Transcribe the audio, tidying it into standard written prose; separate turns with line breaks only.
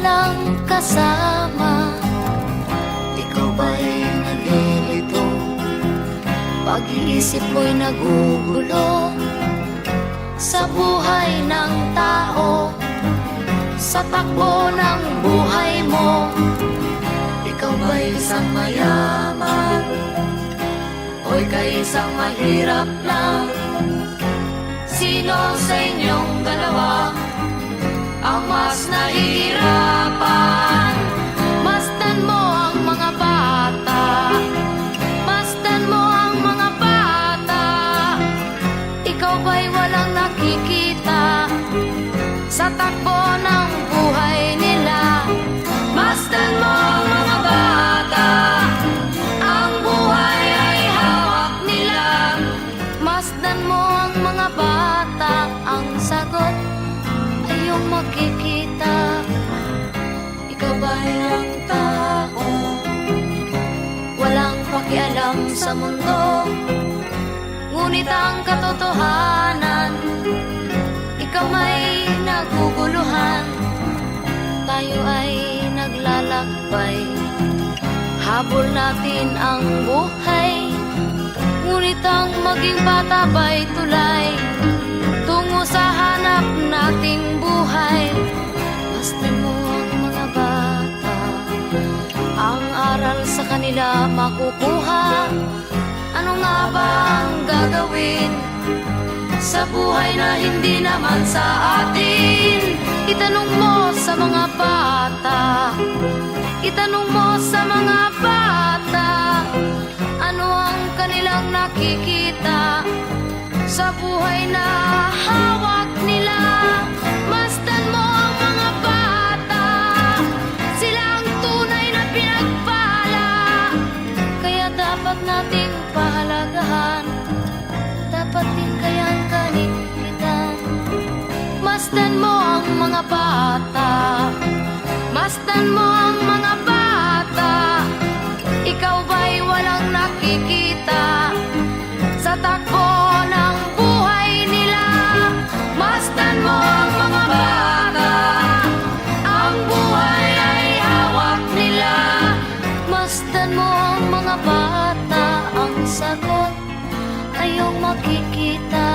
walang kasama. Ikaw ba'y nalilito? Pag-iisip mo'y nagugulo sa buhay ng tao, sa takbo ng buhay mo. Ikaw ba'y isang mayaman o ika'y isang mahirap lang? Sino sa inyong dalawa ang mas nahihirapan? Masdan mo ang mga bata, masdan mo ang mga bata. Ikaw ba'y walang nakikita sa takbo ng buhay nila? Masdan mo ang mga bata, ang buhay ay hawak nila. Masdan mo ang mga bata, ang sagot ay iyong makikita. Ikaw ba'y ang tao, walang pakialam sa mundo, ngunit ang katotohanan, ikaw may naguguluhan. Tayo ay naglalakbay, habol natin ang buhay, ngunit ang maging bata ba'y tulay tungo sa hanap nating buhay. Masdan mo ang mga bata, ang aral sa kanila makukuha. Ano nga ba ang gagawin sa buhay na hindi naman sa atin? Itanong mo sa mga bata, itanong mo sa mga bata, ano ang kanilang nakikita sa buhay na hawak nila. Masdan mo ang mga bata, sila ang tunay na pinagpala, kaya dapat nating pahalagahan, dapat din kayang kanikitan. Masdan mo ang mga bata, masdan mo ang mga bata. Ikaw ba'y walang nakikita sa takbo ng buhay nila? Masdan mo ang mga bata, ang buhay ay hawak nila. Masdan mo ang mga bata, ang sagot ay iyong makikita.